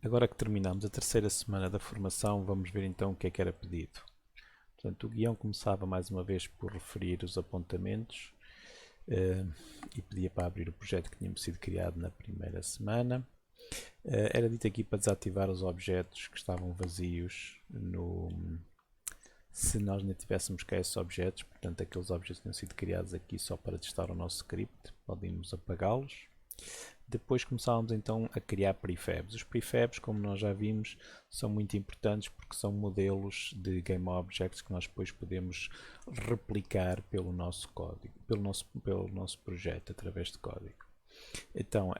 Agora que terminamos a terceira semana da formação, vamos ver então o que é que era pedido. Portanto, o guião começava mais uma vez por referir os apontamentos e pedia para abrir o projeto que tínhamos sido criado na primeira semana. Era dito aqui para desativar os objetos que estavam vazios se nós não tivéssemos cá esses objetos, portanto aqueles objetos tinham sido criados aqui só para testar o nosso script, podíamos apagá-los. Depois começávamos então a criar prefabs. Os prefabs, como nós já vimos, são muito importantes porque são modelos de GameObjects que nós depois podemos replicar pelo nosso código, pelo nosso projeto através de código. Então,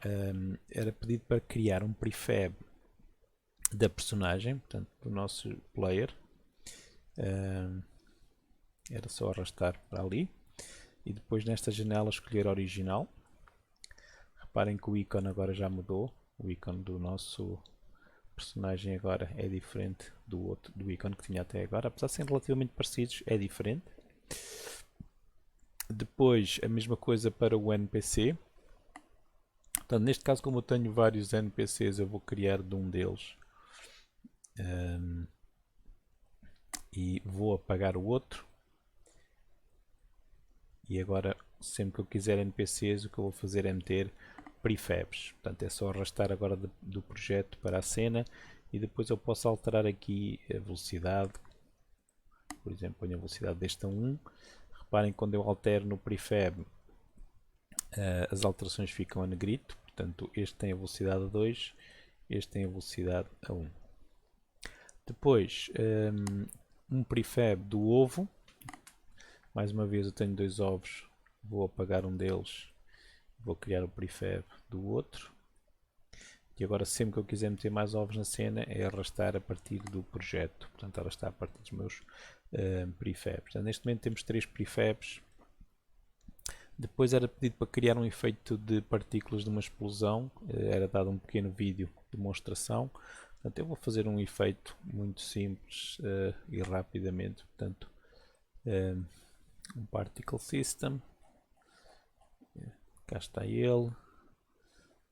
era pedido para criar um prefab da personagem, portanto, do nosso player. Era só arrastar para ali e depois nesta janela escolher original. Reparem que o ícone agora já mudou, o ícone do nosso personagem agora é diferente do ícone que tinha até agora, apesar de serem relativamente parecidos, é diferente. Depois a mesma coisa para o NPC. Portanto, neste caso, como eu tenho vários NPCs, eu vou criar de um deles e vou apagar o outro. E agora, sempre que eu quiser NPCs, o que eu vou fazer é meter prefabs. Portanto, é só arrastar agora do projeto para a cena e depois eu posso alterar aqui a velocidade. Por exemplo, ponho a velocidade deste a 1. Reparem que quando eu altero no prefab, as alterações ficam a negrito. Portanto, este tem a velocidade a 2, este tem a velocidade a 1. Depois, um prefab do ovo. Mais uma vez eu tenho dois ovos, vou apagar um deles, vou criar o prefab do outro. E agora sempre que eu quiser meter mais ovos na cena é arrastar a partir do projeto, portanto arrastar a partir dos meus prefabs. Portanto, neste momento temos 3 prefabs. Depois era pedido para criar um efeito de partículas de uma explosão, era dado um pequeno vídeo de demonstração. Portanto, eu vou fazer um efeito muito simples e rapidamente, portanto, um particle system, cá está ele.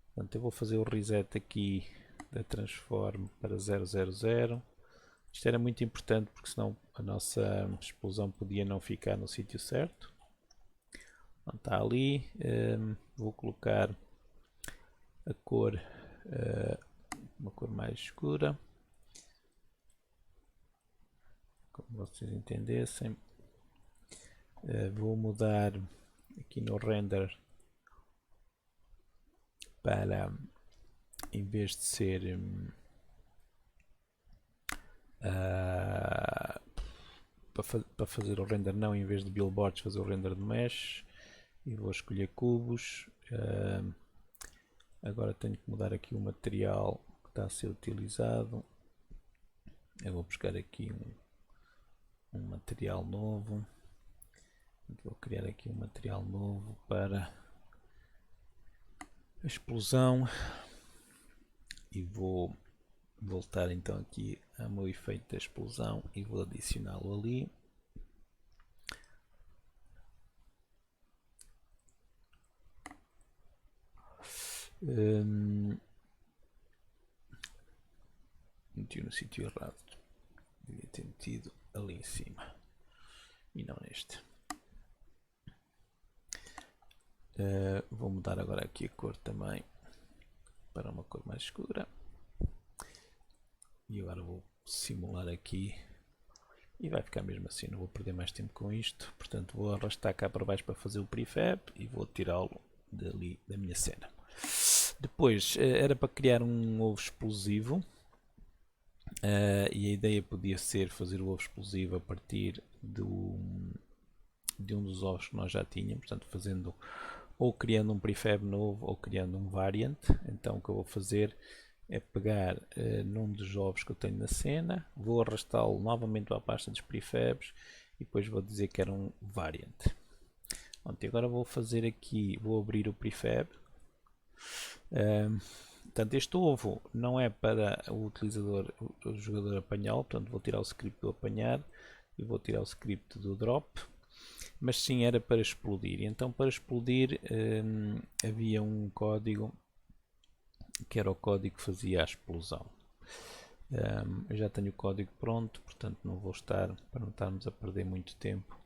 Portanto, eu vou fazer o reset aqui da transform para 000. Isto era muito importante porque senão a nossa explosão podia não ficar no sítio certo. Então, está ali. Vou colocar a cor, uma cor mais escura, como vocês entendessem. Vou mudar aqui no render para, em vez de ser para fazer o render não, em vez de billboards fazer o render de mesh, e vou escolher cubos. Agora tenho que mudar aqui o material que está a ser utilizado. Eu vou buscar aqui um material novo. Vou criar aqui um material novo para a explosão e vou voltar então aqui ao meu efeito da explosão e vou adicioná-lo ali. Meti no sítio errado, devia ter metido ali em cima e não neste. Vou mudar agora aqui a cor também para uma cor mais escura e agora vou simular aqui e vai ficar mesmo assim, não vou perder mais tempo com isto. Portanto, vou arrastar cá para baixo para fazer o prefab e vou tirá-lo dali da minha cena. Depois era para criar um ovo explosivo e a ideia podia ser fazer o ovo explosivo a partir de um dos ovos que nós já tínhamos, portanto fazendo ou criando um prefab novo ou criando um variant. Então o que eu vou fazer é pegar num dos ovos que eu tenho na cena, vou arrastá-lo novamente para a pasta dos prefabs e depois vou dizer que era um variant. Pronto, e agora vou fazer aqui, vou abrir o prefab. Portanto, este ovo não é para o utilizador, o jogador apanhá-lo, portanto vou tirar o script do apanhar e vou tirar o script do drop. Mas sim era para explodir. Então para explodir havia um código que era o código que fazia a explosão. Eu já tenho o código pronto, portanto não vou estar, para não estarmos a perder muito tempo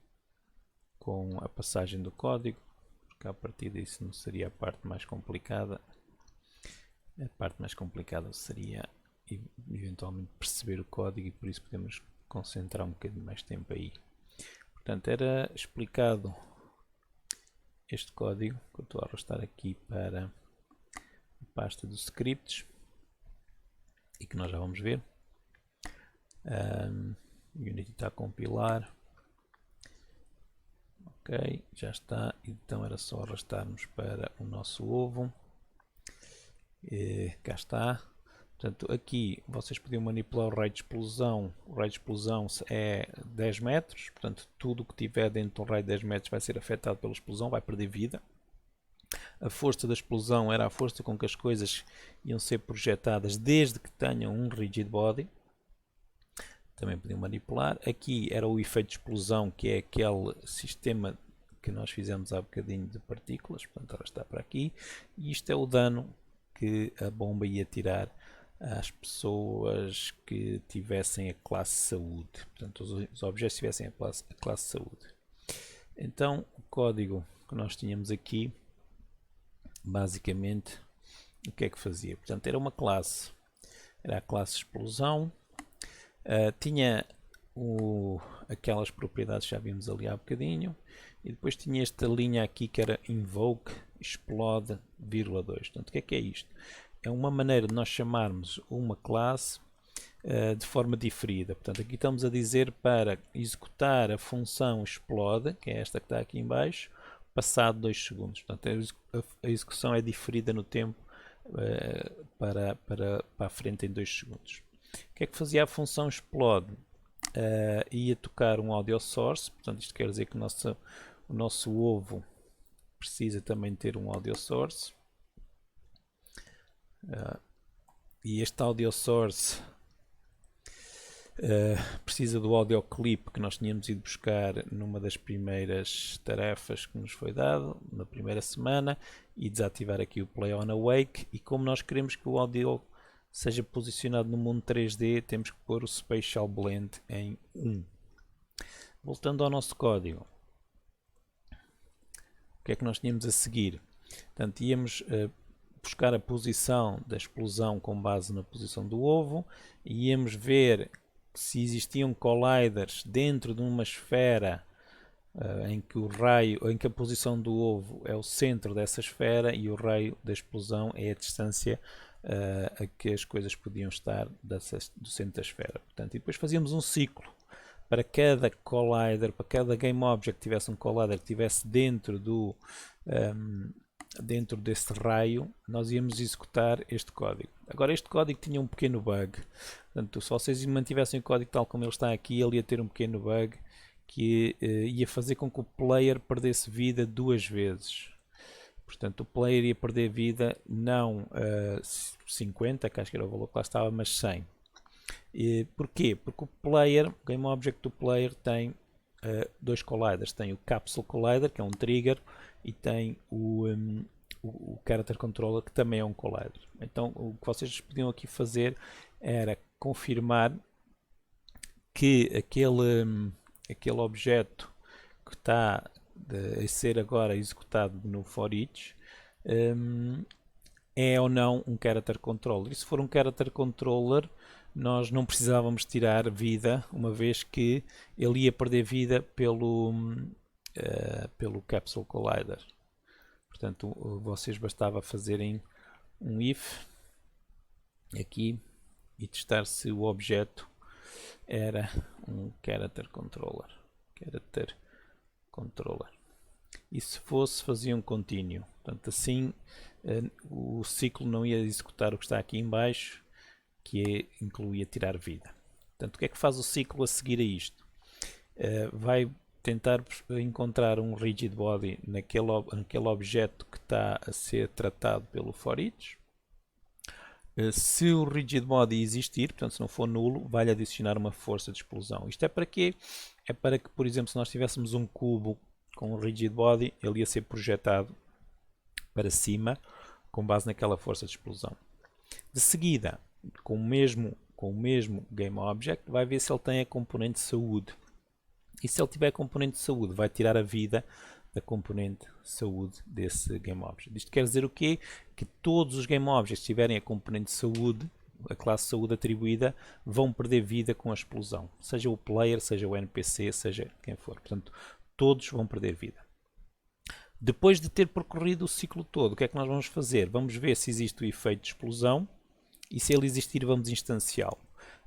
com a passagem do código, porque a partir disso não seria a parte mais complicada. A parte mais complicada seria eventualmente perceber o código, e por isso podemos concentrar um bocadinho mais tempo aí. Portanto, era explicado este código que eu estou a arrastar aqui para a pasta dos scripts e que nós já vamos ver. O Unity está a compilar. Ok, já está. Então era só arrastarmos para o nosso ovo. Cá está. Portanto, aqui vocês podiam manipular o raio de explosão. O raio de explosão é 10 metros. Portanto, tudo que tiver dentro do raio de 10 metros vai ser afetado pela explosão, vai perder vida. A força da explosão era a força com que as coisas iam ser projetadas desde que tenham um rigid body. Também podiam manipular. Aqui era o efeito de explosão, que é aquele sistema que nós fizemos há bocadinho de partículas. Portanto, ela está para aqui. E isto é o dano que a bomba ia tirar às pessoas que tivessem a classe saúde. Portanto, os objetos tivessem a classe saúde. Então, o código que nós tínhamos aqui, basicamente, o que é que fazia? Portanto, era uma classe. Era a classe explosão. Tinha aquelas propriedades que já vimos ali há bocadinho. E depois tinha esta linha aqui que era invoke explode, _2. Portanto, o que é isto? É uma maneira de nós chamarmos uma classe de forma diferida. Portanto, aqui estamos a dizer para executar a função explode, que é esta que está aqui em baixo, passado 2 segundos. Portanto, a execução é diferida no tempo para a frente em 2 segundos. O que é que fazia a função explode? Ia tocar um audio source, portanto isto quer dizer que o nosso ovo precisa também ter um audio source. E este audio source precisa do audio clip que nós tínhamos ido buscar numa das primeiras tarefas que nos foi dado, na primeira semana, e desativar aqui o Play on Awake. E como nós queremos que o audio seja posicionado no mundo 3D, temos que pôr o Spatial Blend em 1. Voltando ao nosso código, o que é que nós tínhamos a seguir? Portanto, íamos buscar a posição da explosão com base na posição do ovo, e íamos ver se existiam colliders dentro de uma esfera em que a posição do ovo é o centro dessa esfera e o raio da explosão é a distância a que as coisas podiam estar do centro da esfera. Portanto, e depois fazíamos um ciclo para cada collider, para cada GameObject que tivesse um collider que estivesse dentro desse raio, nós íamos executar este código. Agora, este código tinha um pequeno bug. Portanto, se vocês mantivessem o código tal como ele está aqui, ele ia ter um pequeno bug que ia fazer com que o player perdesse vida 2 vezes. Portanto, o player ia perder vida não 50, que acho que era o valor que lá estava, mas 100. Porquê? Porque o GameObject do player tem 2 colliders. Tem o Capsule Collider, que é um trigger, e tem o Character Controller, que também é um collider. Então, o que vocês podiam aqui fazer era confirmar que aquele objeto que está a ser agora executado no ForEach é ou não um Character Controller. E se for um Character Controller, nós não precisávamos tirar vida, uma vez que ele ia perder vida pelo Capsule Collider. Portanto, vocês bastava fazerem um if aqui e testar se o objeto era um Character Controller. E se fosse, fazia um contínuo. Portanto, assim o ciclo não ia executar o que está aqui em baixo, que incluía tirar vida. Portanto, o que é que faz o ciclo a seguir a isto? Vai tentar encontrar um rigid body naquele objeto que está a ser tratado pelo ForEach. Se o rigid body existir, portanto se não for nulo, vai-lhe adicionar uma força de explosão. Isto é para quê? É para que, por exemplo, se nós tivéssemos um cubo com um rigid body, ele ia ser projetado para cima com base naquela força de explosão. De seguida, com o mesmo GameObject, vai ver se ele tem a componente saúde. E se ele tiver a componente saúde, vai tirar a vida da componente saúde desse GameObject. Isto quer dizer o quê? Que todos os GameObjects que tiverem a componente saúde, a classe saúde atribuída, vão perder vida com a explosão. Seja o player, seja o NPC, seja quem for. Portanto, todos vão perder vida. Depois de ter percorrido o ciclo todo, o que é que nós vamos fazer? Vamos ver se existe o efeito de explosão e se ele existir vamos instanciá-lo.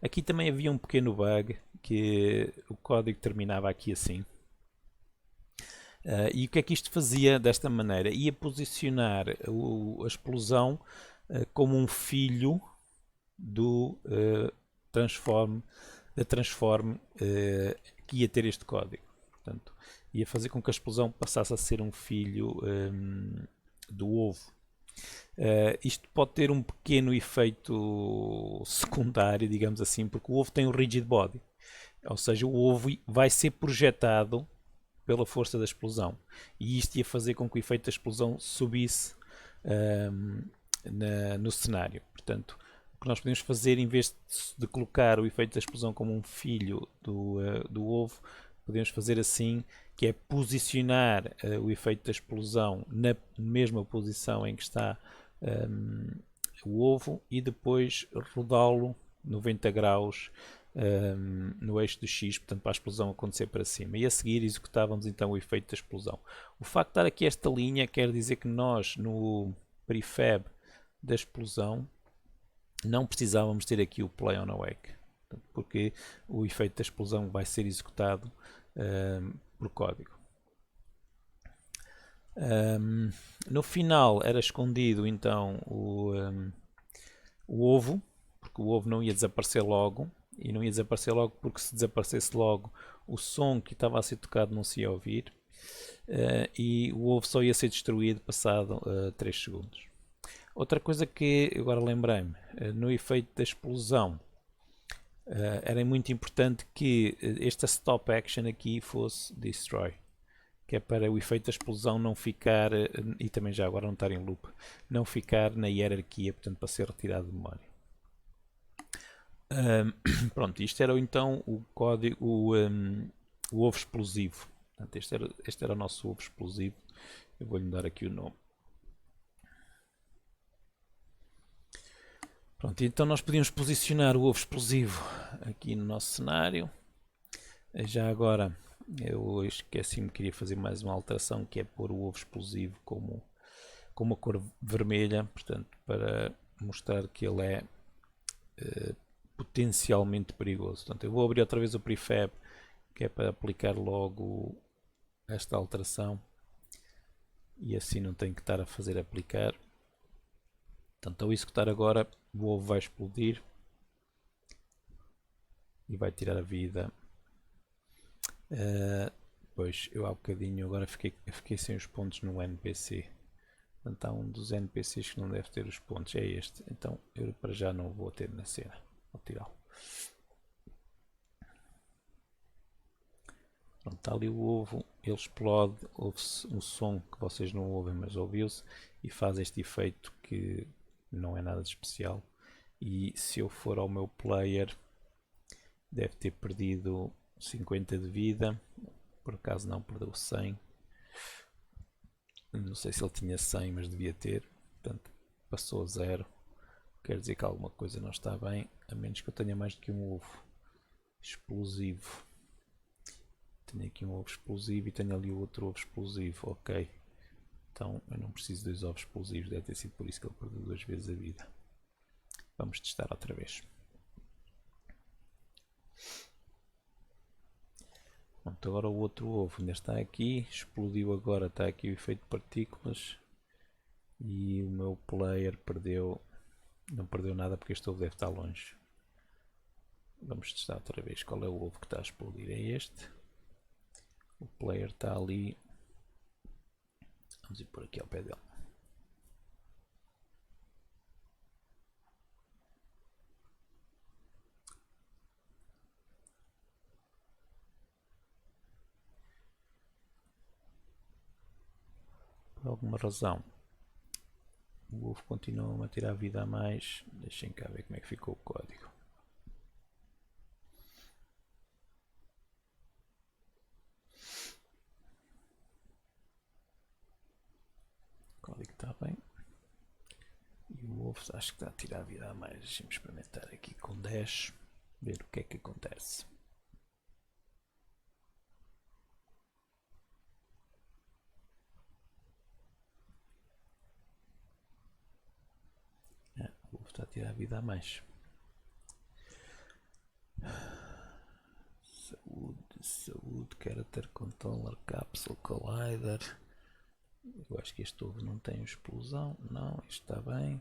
Aqui também havia um pequeno bug que o código terminava aqui assim. E o que é que isto fazia desta maneira? Ia posicionar a explosão como um filho do transform que ia ter este código. Portanto, ia fazer com que a explosão passasse a ser um filho do ovo. Isto pode ter um pequeno efeito secundário, digamos assim, porque o ovo tem um rigid body. Ou seja, o ovo vai ser projetado pela força da explosão. E isto ia fazer com que o efeito da explosão subisse no cenário. Portanto, o que nós podemos fazer, em vez de colocar o efeito da explosão como um filho do ovo, podemos fazer assim, que é posicionar o efeito da explosão na mesma posição em que está o ovo e depois rodá-lo 90 graus no eixo do X, portanto para a explosão acontecer para cima. E a seguir executávamos então o efeito da explosão. O facto de estar aqui esta linha quer dizer que nós no prefab da explosão não precisávamos ter aqui o play on awake, porque o efeito da explosão vai ser executado por código. No final era escondido então o ovo, porque o ovo não ia desaparecer logo, e não ia desaparecer logo porque se desaparecesse logo o som que estava a ser tocado não se ia ouvir, e o ovo só ia ser destruído passado 3 segundos. Outra coisa que agora lembrei-me, no efeito da explosão, era muito importante que esta stop action aqui fosse destroy, que é para o efeito da explosão não ficar, e também já agora não estar em loop, não ficar na hierarquia, portanto para ser retirado de memória. Pronto, isto era então o código, o ovo explosivo. Portanto, este era o nosso ovo explosivo. Eu vou-lhe dar aqui o nome. Pronto, então nós podíamos posicionar o ovo explosivo aqui no nosso cenário. Já agora, eu esqueci-me, queria fazer mais uma alteração, que é pôr o ovo explosivo como a cor vermelha, portanto, para mostrar que ele é potencialmente perigoso. Portanto, eu vou abrir outra vez o prefab, que é para aplicar logo esta alteração, e assim não tenho que estar a fazer aplicar. Portanto, ao executar agora, o ovo vai explodir e vai tirar a vida. Pois, eu há bocadinho agora fiquei sem os pontos no NPC. Portanto, há um dos NPCs que não deve ter os pontos, é este. Então, eu para já não vou ter na cena. Vou tirá-lo. Pronto, está ali o ovo, ele explode, ouve-se um som que vocês não ouvem, mas ouviu-se, e faz este efeito que não é nada de especial. E se eu for ao meu player, deve ter perdido 50 de vida, por acaso não, perdeu 100. Não sei se ele tinha 100, mas devia ter, portanto passou a 0. Quer dizer que alguma coisa não está bem, a menos que eu tenha mais do que um ovo explosivo. Tenho aqui um ovo explosivo e tenho ali o outro ovo explosivo, ok. Então eu não preciso de 2 ovos explosivos, deve ter sido por isso que ele perdeu 2 vezes a vida. Vamos testar outra vez. Pronto, agora o outro ovo ainda está aqui, explodiu agora, está aqui o efeito de partículas. E o meu player não perdeu nada porque este ovo deve estar longe. Vamos testar outra vez qual é o ovo que está a explodir, é este. O player está ali. Vamos ir por aqui ao pé dele. Por alguma razão, o ovo continua a tirar vida a mais. Deixem cá ver como é que ficou o código. O código está bem. E o ovo acho que está a tirar vida a mais. Deixem-me experimentar aqui com 10. Ver o que é que acontece. O ovo está a tirar vida a mais. Saúde, character controller, capsule collider. Eu acho que este ovo não tem explosão. Não, isto está bem.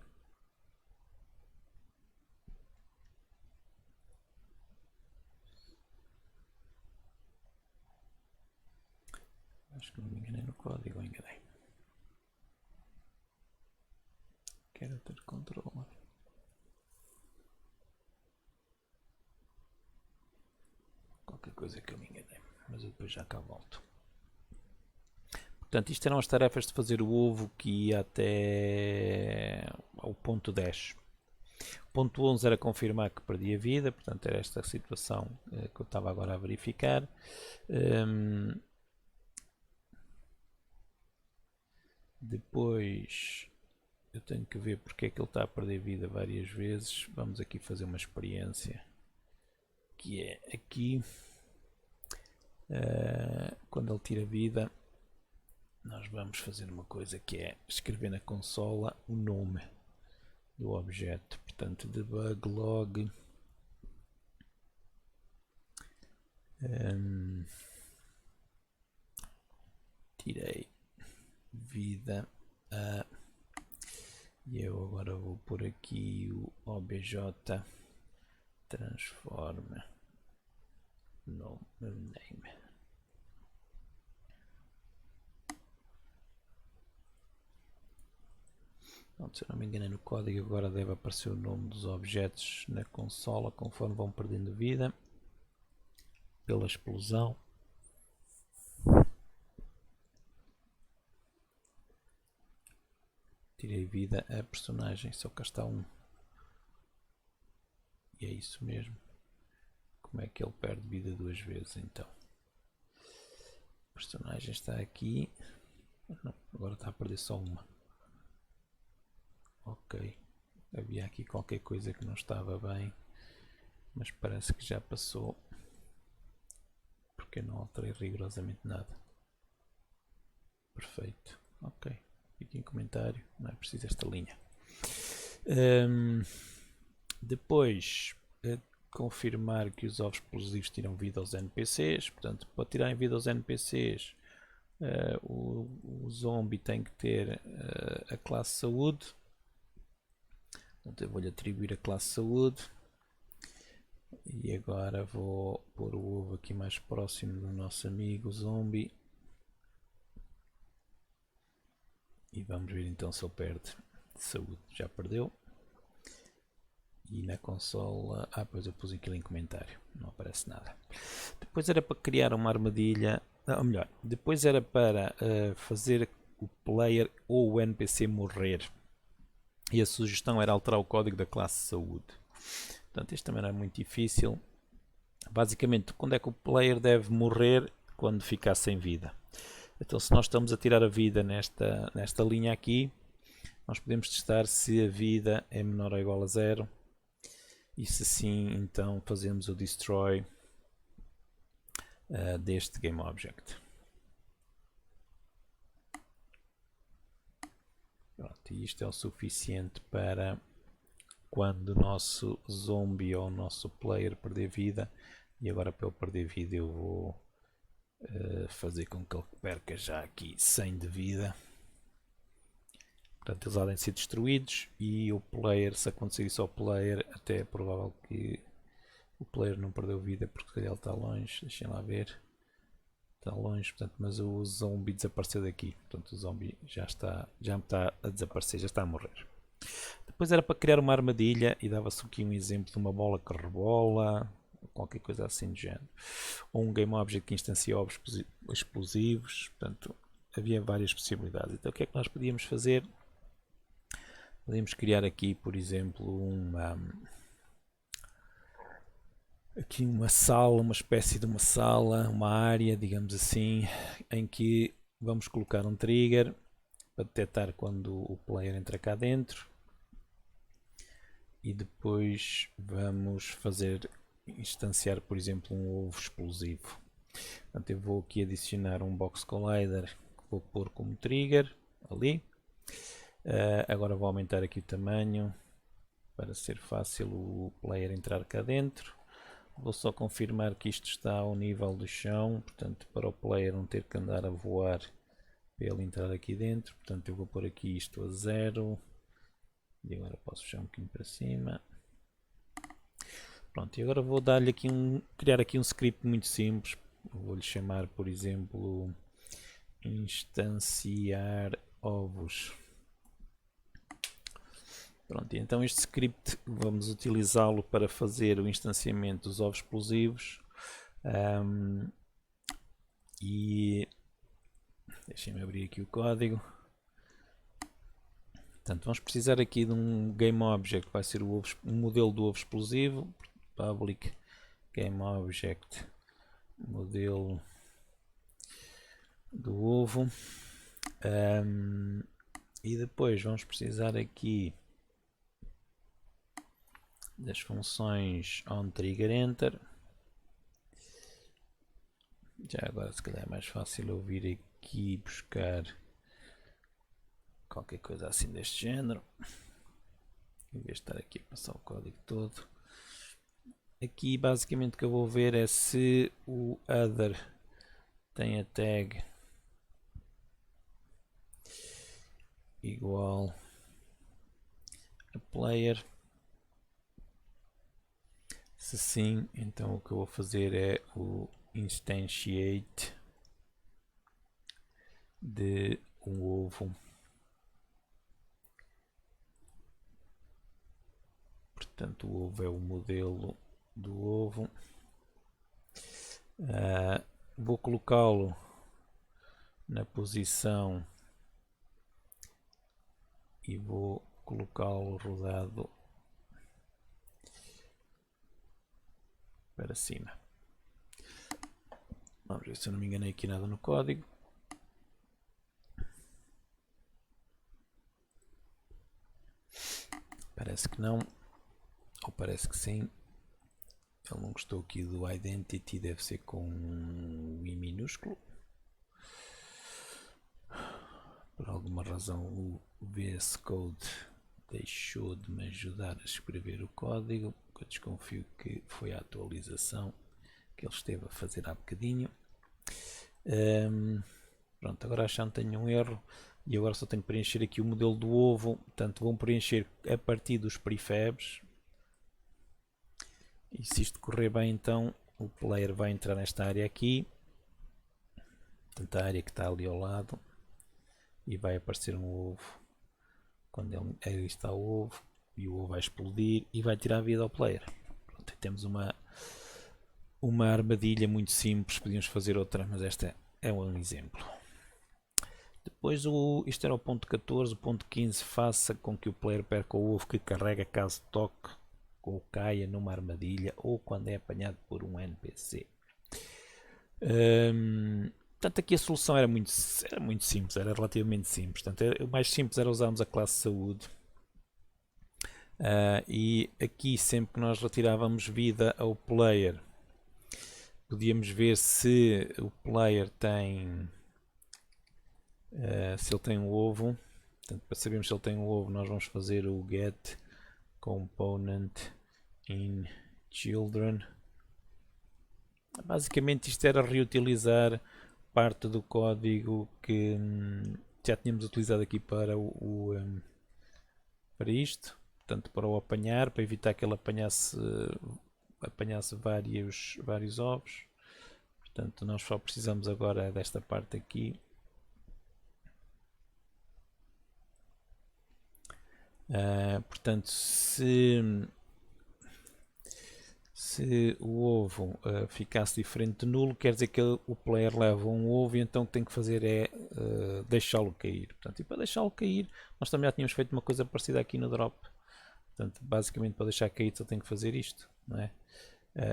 Acho que não me enganei no código, enganei. Character controller. Qualquer coisa que eu me enganei, mas eu depois já cá volto. Portanto, isto eram as tarefas de fazer o ovo que ia até ao ponto 10. O ponto 11 era confirmar que perdia vida, portanto era esta situação que eu estava agora a verificar. Depois eu tenho que ver porque é que ele está a perder vida várias vezes. Vamos aqui fazer uma experiência que é aqui quando ele tira vida, nós vamos fazer uma coisa que é escrever na consola o nome do objeto. Portanto, debug log tirei vida a, e eu agora vou por aqui o obj transform no name. Pronto, se eu não me engano no código agora deve aparecer o nome dos objetos na consola conforme vão perdendo vida pela explosão. Tirei vida a personagem, só cá está um. E é isso mesmo. Como é que ele perde vida duas vezes então? O personagem está aqui. Não, agora está a perder só uma. Ok. Havia aqui qualquer coisa que não estava bem. Mas parece que já passou. Porque eu não alterei rigorosamente nada. Perfeito. Ok. Fique em comentário. Não é preciso esta linha. Depois, confirmar que os ovos explosivos tiram vida aos NPCs. Portanto, para tirarem vida aos NPCs, o zombie tem que ter a classe saúde. Portanto, eu vou-lhe atribuir a classe saúde. E agora vou pôr o ovo aqui mais próximo do nosso amigo zombie. E vamos ver então se ele perde saúde. Já perdeu. E na consola... pois eu pus aquilo em comentário. Não aparece nada. Depois era para criar uma armadilha. Ou melhor, depois era para fazer o player ou o NPC morrer. E a sugestão era alterar o código da classe saúde. Portanto, isto também não é muito difícil. Basicamente, quando é que o player deve morrer? Quando ficar sem vida. Então, se nós estamos a tirar a vida nesta linha aqui, nós podemos testar se a vida é menor ou igual a 0. E se sim, então fazemos o destroy deste GameObject. Pronto, e isto é o suficiente para quando o nosso zombie ou o nosso player perder vida. E agora para ele perder vida eu vou fazer com que ele perca já aqui 100 de vida. Portanto, eles podem ser destruídos e o player, se acontecer isso ao player, até é provável que o player não perdeu vida porque ele está longe. Deixem lá ver. Está longe, portanto, mas o zombie desapareceu daqui. Portanto, o zombie já está a desaparecer, já está a morrer. Depois era para criar uma armadilha e dava-se aqui um exemplo de uma bola que rebola, qualquer coisa assim do género. Ou um GameObject que instancia ovos explosivos. Portanto, havia várias possibilidades. Então, o que é que nós podíamos fazer? Podemos criar aqui, por exemplo, aqui uma sala, uma espécie de uma sala, uma área, digamos assim, em que vamos colocar um trigger para detectar quando o player entra cá dentro, e depois vamos fazer instanciar, por exemplo, um ovo explosivo. Portanto, eu vou aqui adicionar um box collider que vou pôr como trigger ali. Agora vou aumentar aqui o tamanho para ser fácil o player entrar cá dentro. Vou só confirmar que isto está ao nível do chão, portanto, para o player não ter que andar a voar para ele entrar aqui dentro. Portanto, eu vou pôr aqui isto a 0 e agora posso puxar um bocadinho para cima. Pronto, e agora vou dar-lhe aqui criar aqui um script muito simples. Vou-lhe chamar, por exemplo, instanciar ovos. Pronto, então este script vamos utilizá-lo para fazer o instanciamento dos ovos explosivos. E deixem-me abrir aqui o código. Portanto, vamos precisar aqui de um GameObject que vai ser o modelo do ovo explosivo. Public GameObject modelo do ovo. E depois vamos precisar aqui das funções onTriggerEnter. Já agora se calhar é mais fácil eu vir aqui buscar qualquer coisa assim deste género, em vez de estar aqui a passar o código todo. Aqui basicamente o que eu vou ver é se o other tem a tag igual a player. Se sim, então o que eu vou fazer é o instantiate de um ovo. Portanto, o ovo é o modelo do ovo. Vou colocá-lo na posição e vou colocá-lo rodado para cima. Vamos ver se eu não me enganei aqui nada no código. Parece que não, ou parece que sim. Ele não gostou aqui do identity, deve ser com um I minúsculo. Por alguma razão o VS Code deixou de me ajudar a escrever o código. Eu desconfio que foi a atualização que ele esteve a fazer há bocadinho. Pronto, agora já não tenho um erro. E agora só tenho que preencher aqui o modelo do ovo. Portanto, vou preencher a partir dos prefabs. E se isto correr bem, então o player vai entrar nesta área aqui. Portanto, a área que está ali ao lado. E vai aparecer um ovo. Quando aí está o ovo. E o ovo vai explodir e vai tirar a vida ao player. Pronto, temos uma armadilha muito simples. Podíamos fazer outra, mas esta é um exemplo. Depois isto era o ponto 14, o ponto 15 faça com que o player perca o ovo que carrega caso toque ou caia numa armadilha ou quando é apanhado por um NPC. Portanto, aqui a solução era muito simples, era relativamente simples. Portanto, o mais simples era usarmos a classe saúde. E aqui sempre que nós retirávamos vida ao player, podíamos ver se o player tem se ele tem um ovo. Portanto, para sabermos se ele tem um ovo, nós vamos fazer o get component in children. Basicamente isto era reutilizar parte do código que já tínhamos utilizado aqui para para isto, portanto para o apanhar, para evitar que ele apanhasse vários ovos. Portanto, nós só precisamos agora desta parte aqui. Portanto, se Se o ovo ficasse diferente de nulo, quer dizer que o player leva um ovo e então o que tem que fazer é deixá-lo cair. Portanto, e para deixá-lo cair, nós também já tínhamos feito uma coisa parecida aqui no drop. Portanto, basicamente para deixar cair só tem que fazer isto, não é?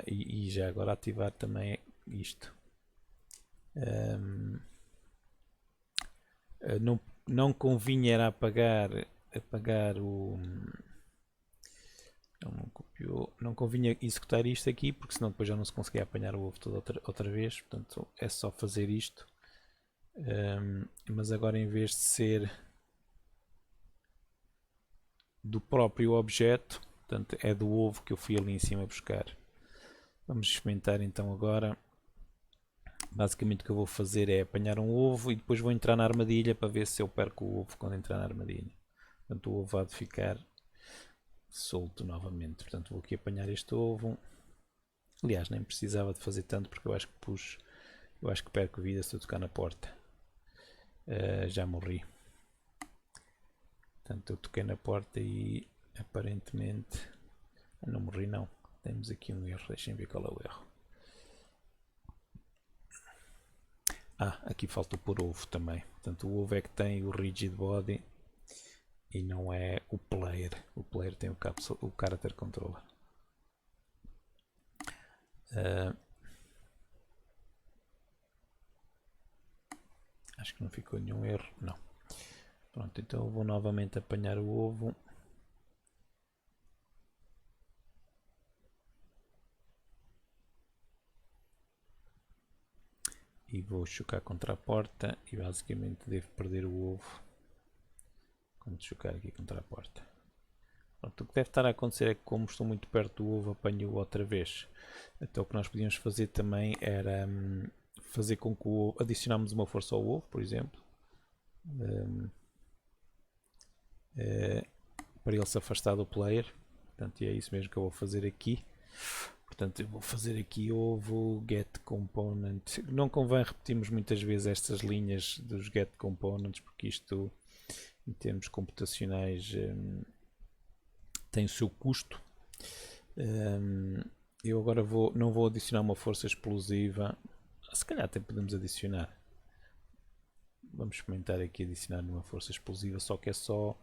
E já agora ativar também isto. Não convinha era apagar o... Não copiou. Não convinha executar isto aqui, porque senão depois já não se conseguia apanhar o ovo todo outra vez. Portanto, é só fazer isto. Mas agora, em vez de ser do próprio objeto, portanto, é do ovo que eu fui ali em cima buscar. Vamos experimentar então agora. Basicamente o que eu vou fazer é apanhar um ovo e depois vou entrar na armadilha para ver se eu perco o ovo quando entrar na armadilha. Portanto, o ovo há de ficar solto novamente. Portanto, vou aqui apanhar este ovo. Aliás, nem precisava de fazer tanto porque eu acho que eu acho que perco vida se eu tocar na porta. Já morri. Portanto, eu toquei na porta e aparentemente não morri não. Temos aqui um erro, deixem ver qual é o erro. Aqui falta pôr ovo também. Portanto, o ovo é que tem o rigid body e não é o player. O player tem o character controller. Acho que não ficou nenhum erro. Não. Pronto, então eu vou novamente apanhar o ovo. E vou chocar contra a porta e basicamente devo perder o ovo quando chocar aqui contra a porta. Pronto, o que deve estar a acontecer é que como estou muito perto do ovo apanho-o outra vez. Então o que nós podíamos fazer também era fazer com que o ovo, adicionarmos uma força ao ovo, por exemplo, para ele se afastar do player. Portanto, e é isso mesmo que eu vou fazer aqui. Portanto, eu vou fazer aqui ovo get component. Não convém repetirmos muitas vezes estas linhas dos get components, porque isto em termos computacionais tem o seu custo. Eu agora não vou adicionar uma força explosiva. Se calhar até podemos adicionar. Vamos experimentar aqui adicionar uma força explosiva, só que é só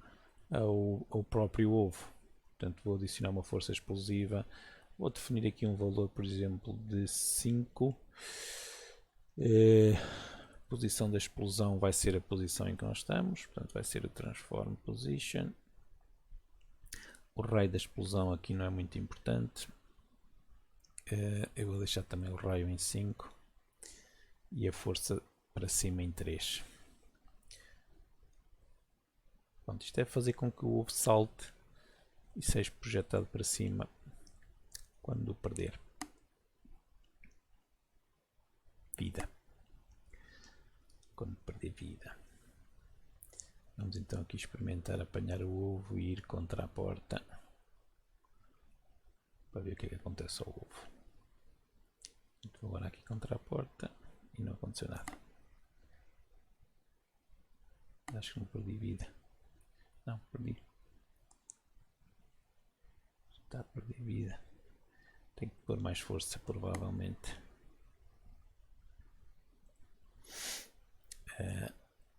ao próprio ovo. Portanto, vou adicionar uma força explosiva. Vou definir aqui um valor, por exemplo, de 5. A posição da explosão vai ser a posição em que nós estamos. Portanto, vai ser o transform position. O raio da explosão aqui não é muito importante. Eu vou deixar também o raio em 5. E a força para cima em 3. Pronto, isto é fazer com que o ovo salte e seja projetado para cima quando perder vida. Quando perder vida. Vamos então aqui experimentar apanhar o ovo e ir contra a porta para ver o que é que acontece ao ovo. Vou agora aqui contra a porta e não aconteceu nada. Acho que não perdi vida. Não, perdi. Está a perder vida. Tenho que pôr mais força, provavelmente.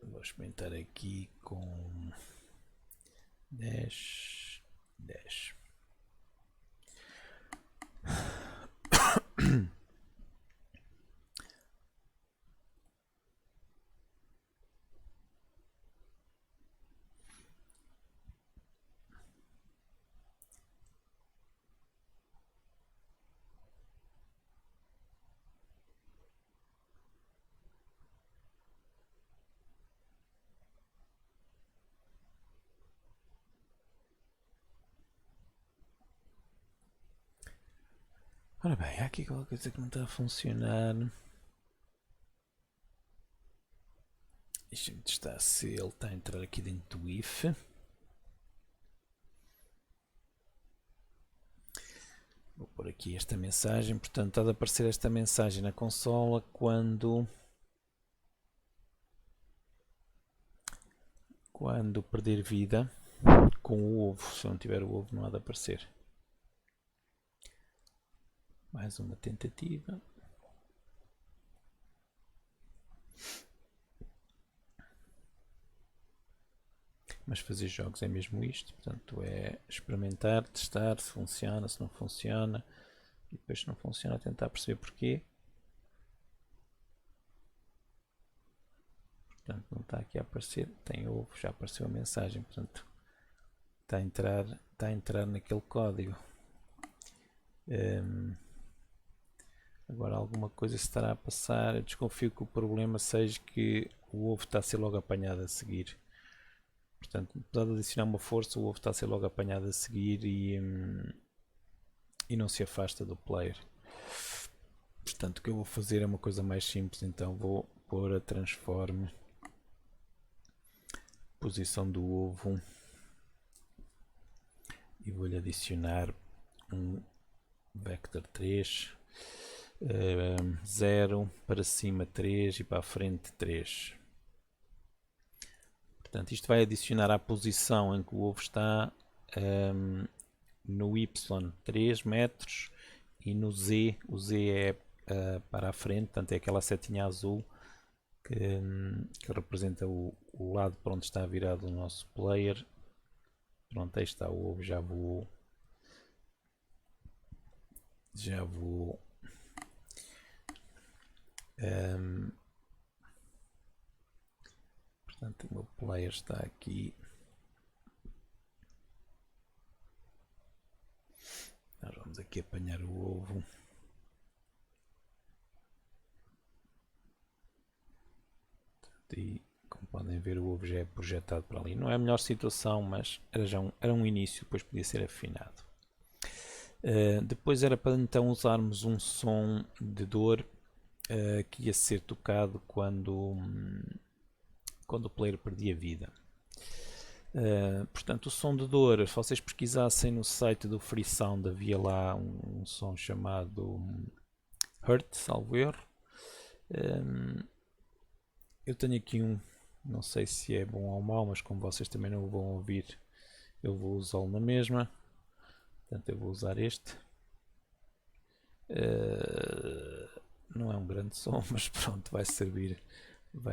Vou experimentar aqui com 10. Ora bem, há aqui qualquer coisa que não está a funcionar. Deixa-me testar se ele está a entrar aqui dentro do if. Vou pôr aqui esta mensagem. Portanto, está a aparecer esta mensagem na consola quando perder vida com o ovo. Se não tiver o ovo, não há de aparecer. Mais uma tentativa. Mas fazer jogos é mesmo isto, portanto é experimentar, testar se funciona, se não funciona, e depois se não funciona tentar perceber porquê. Portanto não está aqui a aparecer, tem ovo, já apareceu a mensagem, portanto está a entrar naquele código. Agora alguma coisa se estará a passar, eu desconfio que o problema seja que o ovo está a ser logo apanhado a seguir. Portanto, apesar de adicionar uma força, o ovo está a ser logo apanhado a seguir e não se afasta do player. Portanto, o que eu vou fazer é uma coisa mais simples, então vou pôr a transform posição do ovo e vou-lhe adicionar um vector 3, 0, para cima 3 e para a frente 3. Portanto, isto vai adicionar à posição em que o ovo está no Y 3 metros e no Z, o Z é para a frente, portanto é aquela setinha azul que representa o lado para onde está virado o nosso player. Pronto, aí está, o ovo já voou. Portanto, o meu player está aqui. Nós vamos aqui apanhar o ovo. E como podem ver, o ovo já é projetado para ali. Não é a melhor situação, mas era um início, depois podia ser afinado. Depois era para então usarmos um som de dor que ia ser tocado quando o player perdia vida. Portanto, o som de dor, se vocês pesquisassem no site do Free Sound, havia lá um som chamado Hurt, salvo erro. Eu tenho aqui um, não sei se é bom ou mau, mas como vocês também não o vão ouvir, eu vou usá-lo na mesma. Portanto, eu vou usar este. Não é um grande som, mas pronto, vai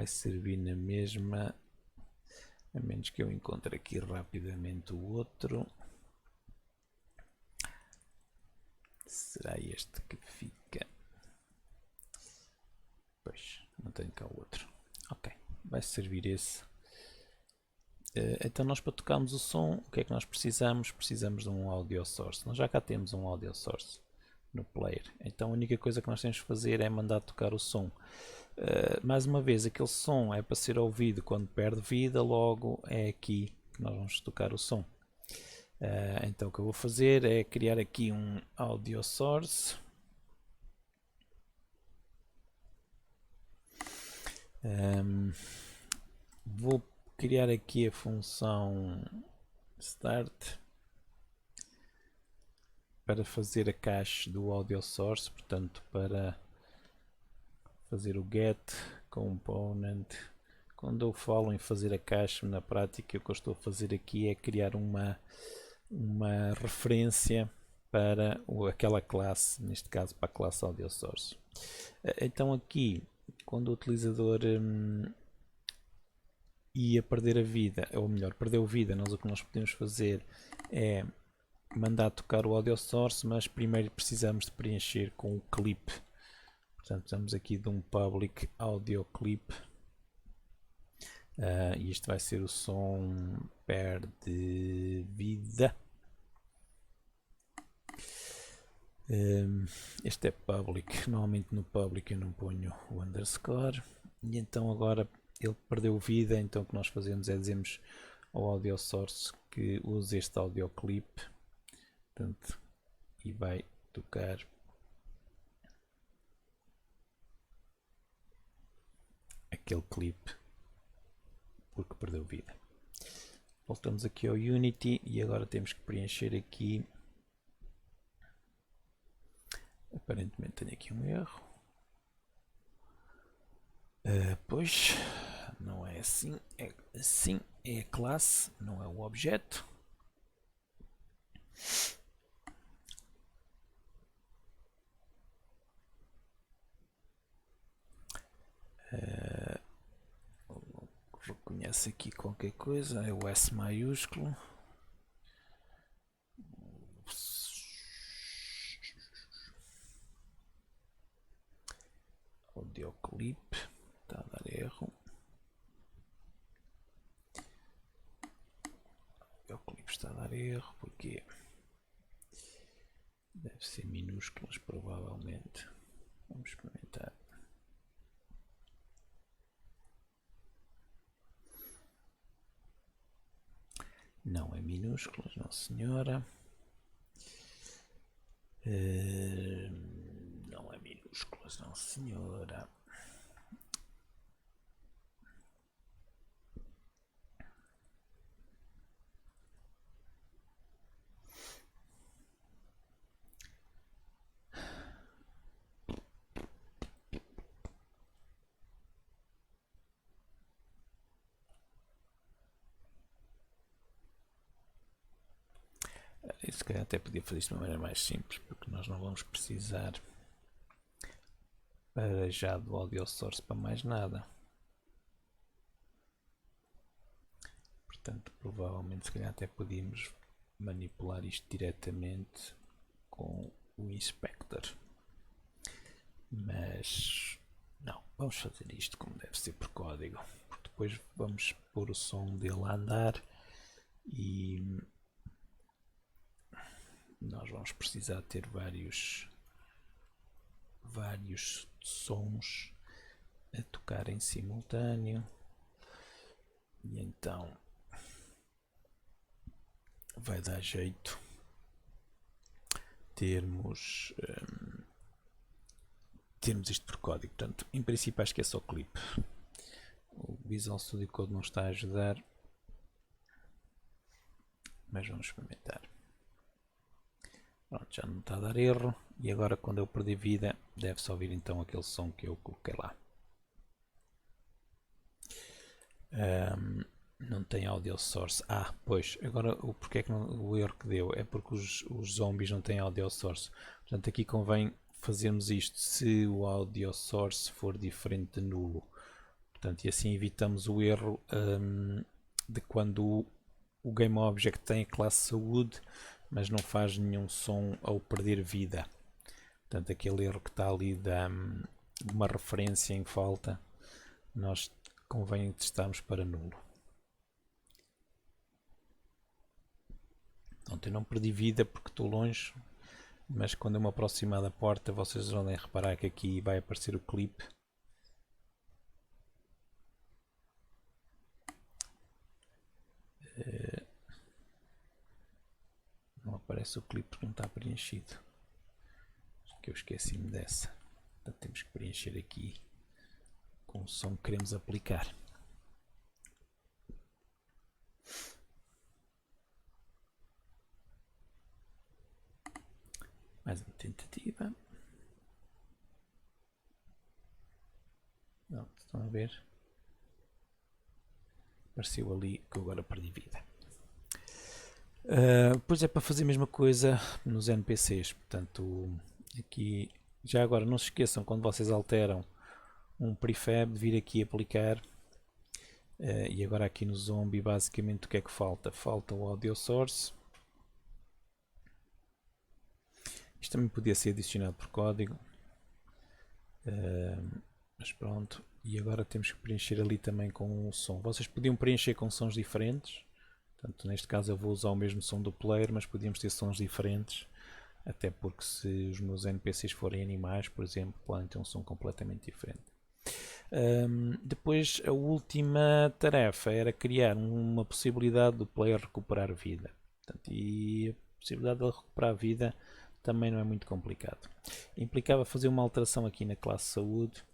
servir na mesma. A menos que eu encontre aqui rapidamente o outro. Será este que fica? Pois, não tenho cá o outro. Ok, vai servir esse. Então nós para tocarmos o som, o que é que nós precisamos? Precisamos de um audio source. Nós já cá temos um audio source no player. Então a única coisa que nós temos que fazer é mandar tocar o som. Mais uma vez, aquele som é para ser ouvido quando perde vida, logo é aqui que nós vamos tocar o som. Então o que eu vou fazer é criar aqui um audio source. Vou criar aqui a função start para fazer a cache do audio source, portanto para fazer o get component. Quando eu falo em fazer a cache, na prática o que eu estou a fazer aqui é criar uma referência para aquela classe, neste caso para a classe audio source. Então aqui, quando o utilizador ia perder a vida, ou melhor, perdeu vida, o que nós podemos fazer é mandar tocar o audio source, mas primeiro precisamos de preencher com o clip. Portanto, precisamos aqui de um public audio clip. E isto vai ser o som perde vida. Este é public. Normalmente no public eu não ponho o underscore. E então agora ele perdeu vida, então o que nós fazemos é dizemos ao audio source que use este audio clip. Portanto, e vai tocar aquele clipe porque perdeu vida. Voltamos aqui ao Unity e agora temos que preencher aqui. Aparentemente tenho aqui um erro. Pois não é assim, é a classe, não é o objeto. conhece aqui qualquer coisa, é o S maiúsculo. Audioclip, está a dar erro. Audioclip está a dar erro, porque deve ser minúsculas, provavelmente. Vamos experimentar. Não é minúsculas, não senhora. Não é minúsculas, não senhora. Se calhar até podia fazer isto de uma maneira mais simples, porque nós não vamos precisar para já do audio source para mais nada. Portanto, provavelmente se calhar até podíamos manipular isto diretamente com o inspector. Mas não, vamos fazer isto como deve ser por código, porque depois vamos pôr o som dele a andar e nós vamos precisar ter vários sons a tocar em simultâneo, e então vai dar jeito termos isto por código. Portanto, em princípio acho que é só clipe. O Visual Studio Code não está a ajudar, mas vamos experimentar. Pronto, já não está a dar erro, e agora quando eu perdi vida deve-se ouvir então aquele som que eu coloquei lá. Não tem audio source. Pois, agora porque é que o erro que deu? É porque os zombies não têm audio source. Portanto, aqui convém fazermos isto se o audio source for diferente de nulo. Portanto, e assim evitamos o erro de quando o GameObject tem a classe saúde, mas não faz nenhum som ao perder vida. Portanto, aquele erro que está ali de uma referência em falta, nós convém testarmos para nulo. Portanto, eu não perdi vida porque estou longe, mas quando eu me aproximar da porta, vocês vão reparar que aqui vai aparecer o clipe. Não aparece o clipe porque não está preenchido. Acho que eu esqueci-me dessa. Portanto, temos que preencher aqui com o som que queremos aplicar. Mais uma tentativa. Não, estão a ver? Apareceu ali que eu agora perdi vida. Pois é para fazer a mesma coisa nos NPCs. Portanto, aqui já agora não se esqueçam, quando vocês alteram um prefab, de vir aqui aplicar. E agora aqui no zombie basicamente o que é que falta? Falta o audio source. Isto também podia ser adicionado por código, mas pronto. E agora temos que preencher ali também com o som. Vocês podiam preencher com sons diferentes. Portanto, neste caso eu vou usar o mesmo som do player, mas podíamos ter sons diferentes. Até porque se os meus NPCs forem animais, por exemplo, podem ter um som completamente diferente. Depois a última tarefa era criar uma possibilidade do player recuperar vida. Portanto, e a possibilidade de ele recuperar vida também não é muito complicado. Implicava fazer uma alteração aqui na classe saúde,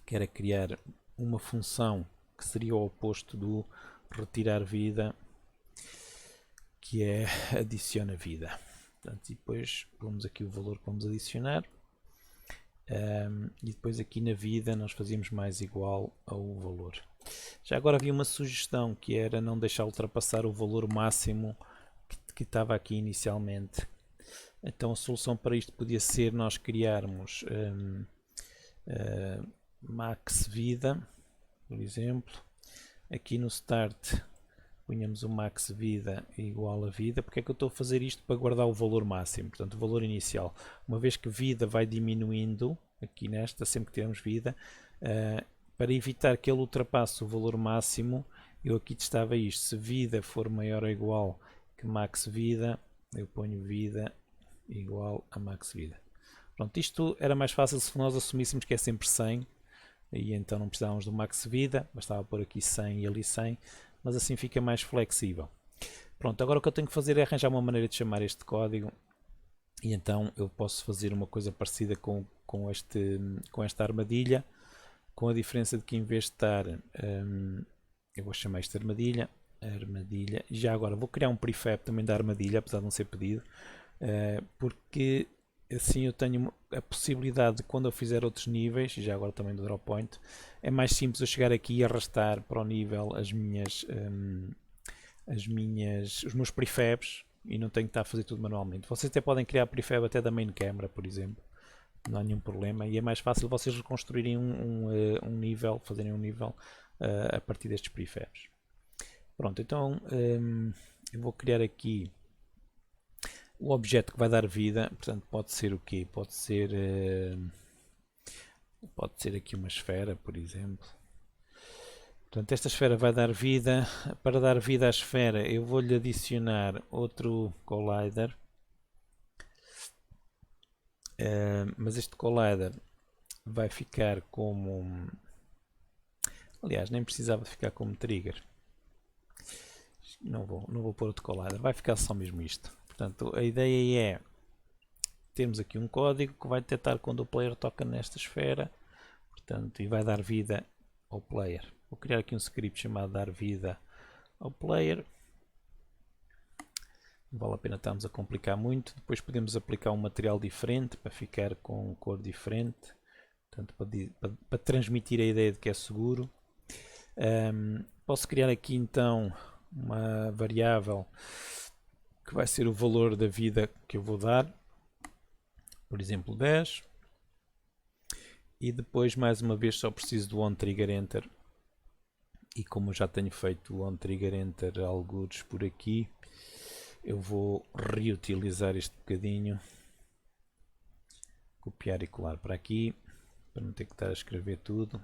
que era criar uma função que seria o oposto do retirar vida, que é adiciona vida. Portanto, e depois vamos aqui o valor que vamos adicionar. E depois aqui na vida nós fazíamos mais igual ao valor. Já agora havia uma sugestão que era não deixar ultrapassar o valor máximo que estava aqui inicialmente. Então a solução para isto podia ser nós criarmos max vida, por exemplo, aqui no start punhamos o max vida igual a vida. Porque é que eu estou a fazer isto? Para guardar o valor máximo, portanto o valor inicial. Uma vez que vida vai diminuindo, aqui nesta, sempre que temos vida, para evitar que ele ultrapasse o valor máximo, eu aqui testava isto. Se vida for maior ou igual que max vida, eu ponho vida igual a max vida. Pronto, isto era mais fácil se nós assumíssemos que é sempre 100, e então não precisávamos do max vida, bastava pôr aqui 100 e ali 100, mas assim fica mais flexível. Pronto, agora o que eu tenho que fazer é arranjar uma maneira de chamar este código, e então eu posso fazer uma coisa parecida com esta armadilha, com a diferença de que em vez de estar, eu vou chamar isto armadilha, já agora vou criar um prefab também da armadilha, apesar de não ser pedido, porque assim eu tenho a possibilidade de, quando eu fizer outros níveis, e já agora também do drop point, é mais simples eu chegar aqui e arrastar para o nível os meus prefabs, e não tenho que estar a fazer tudo manualmente. Vocês até podem criar prefab até da main camera, por exemplo, não há nenhum problema, e é mais fácil vocês reconstruírem um nível, fazerem um nível a partir destes prefabs. Pronto, então eu vou criar aqui o objeto que vai dar vida. Portanto, pode ser o quê? Pode ser aqui uma esfera, por exemplo. Portanto, esta esfera vai dar vida. Para dar vida à esfera, eu vou-lhe adicionar outro collider. Mas este collider vai ficar como... Aliás, nem precisava ficar como trigger. Não vou pôr outro collider. Vai ficar só mesmo isto. Portanto, a ideia é termos aqui um código que vai detectar quando o player toca nesta esfera, portanto, e vai dar vida ao player. Vou criar aqui um script chamado dar vida ao player. Não vale a pena estarmos a complicar muito. Depois podemos aplicar um material diferente para ficar com cor diferente, portanto, para transmitir a ideia de que é seguro. Posso criar aqui então uma variável que vai ser o valor da vida que eu vou dar, por exemplo 10, e depois mais uma vez só preciso do onTriggerEnter, e como eu já tenho feito o onTriggerEnter algures por aqui, eu vou reutilizar este bocadinho, copiar e colar para aqui, para não ter que estar a escrever tudo,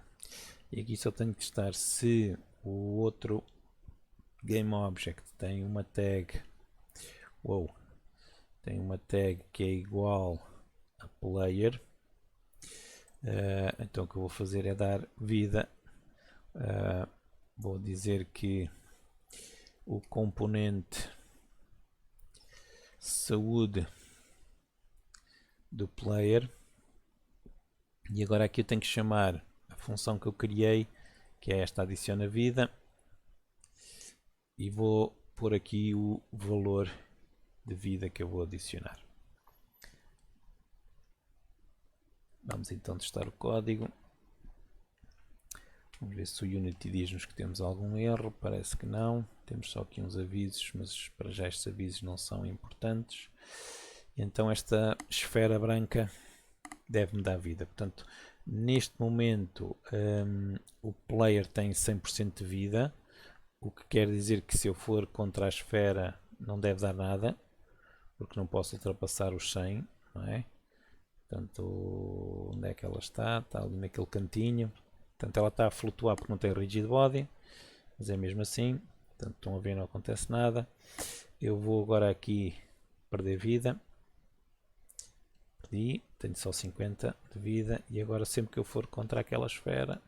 e aqui só tenho que testar se o outro GameObject tem uma tag que é igual a player. Então o que eu vou fazer é dar vida. Vou dizer que o componente saúde do player, e agora aqui eu tenho que chamar a função que eu criei, que é esta adiciona vida, e vou pôr aqui o valor de vida que eu vou adicionar. Vamos então testar o código. Vamos ver se o Unity diz-nos que temos algum erro. Parece que não. Temos só aqui uns avisos, mas para já estes avisos não são importantes. E então esta esfera branca deve-me dar vida. Portanto, neste momento o player tem 100% de vida, o que quer dizer que se eu for contra a esfera não deve dar nada, porque não posso ultrapassar os 100, não é? Portanto, onde é que ela está? Está ali naquele cantinho. Portanto, ela está a flutuar porque não tem rigid body, mas é mesmo assim. Portanto, estão a ver, não acontece nada. Eu vou agora aqui perder vida. Perdi, tenho só 50 de vida, e agora sempre que eu for contra aquela esfera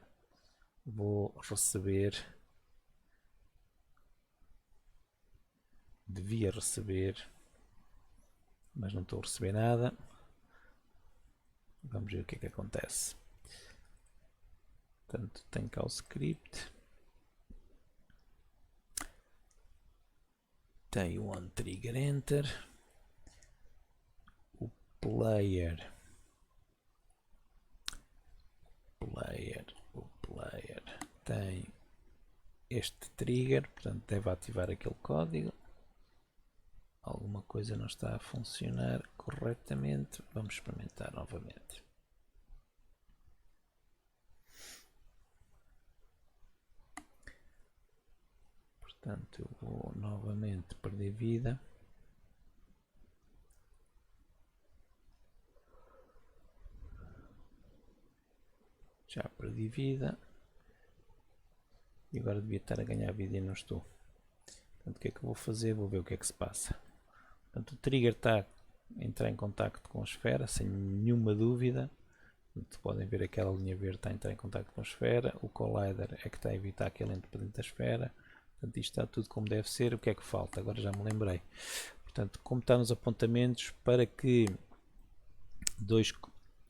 vou receber, devia receber, mas não estou a receber nada. Vamos ver o que é que acontece. Portanto, tem cá o script, tem o onTriggerEnter, o player tem este trigger, portanto deve ativar aquele código. Alguma coisa não está a funcionar corretamente. Vamos experimentar novamente. Portanto, eu vou novamente perder vida. Já perdi vida. E agora devia estar a ganhar vida e não estou. Portanto, o que é que eu vou fazer? Vou ver o que é que se passa. Portanto, o trigger está a entrar em contacto com a esfera, sem nenhuma dúvida. Portanto, podem ver aquela linha verde está a entrar em contacto com a esfera. O collider é que está a evitar que ele entre para dentro da esfera. Portanto, isto está tudo como deve ser. O que é que falta? Agora já me lembrei. Portanto, como está nos apontamentos, para que dois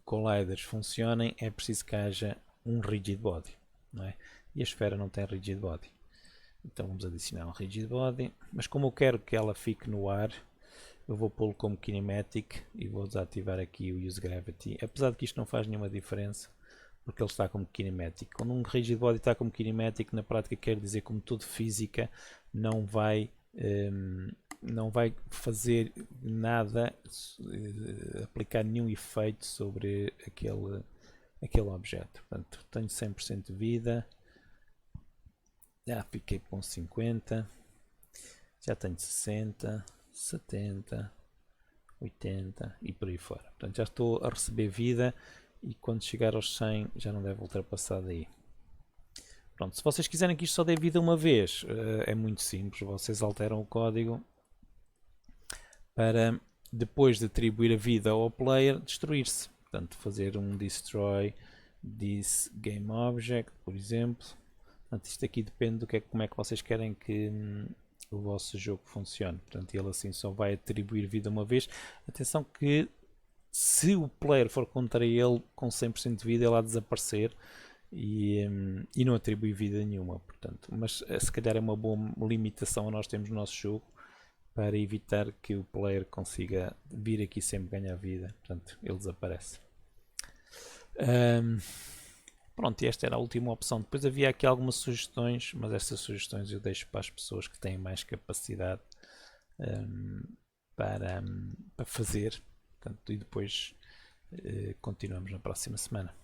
colliders funcionem, é preciso que haja um rigid body, não é? E a esfera não tem rigid body. Então vamos adicionar um rigid body, mas como eu quero que ela fique no ar, eu vou pô-lo como kinematic e vou desativar aqui o use gravity, apesar de que isto não faz nenhuma diferença, porque ele está como kinematic. Quando um rigid body está como kinematic, na prática quer dizer que como tudo física não vai fazer nada, aplicar nenhum efeito sobre aquele objeto. Portanto, tenho 100% de vida, já fiquei com 50, já tenho 60, 70, 80 e por aí fora. Portanto, já estou a receber vida e quando chegar aos 100 já não deve ultrapassar daí. Pronto, se vocês quiserem que isto só dê vida uma vez, é muito simples. Vocês alteram o código para, depois de atribuir a vida ao player, destruir-se. Portanto, fazer um destroy this game object, por exemplo. Portanto, isto aqui depende do como é que vocês querem que o vosso jogo funcione. Portanto, ele assim só vai atribuir vida uma vez. Atenção que se o player for contra ele com 100% de vida, ele há de desaparecer e não atribui vida nenhuma. Portanto, mas se calhar é uma boa limitação a nós temos no nosso jogo para evitar que o player consiga vir aqui sempre ganhar vida. Portanto, ele desaparece. Pronto, e esta era a última opção. Depois havia aqui algumas sugestões, mas estas sugestões eu deixo para as pessoas que têm mais capacidade para fazer. Portanto, e depois continuamos na próxima semana.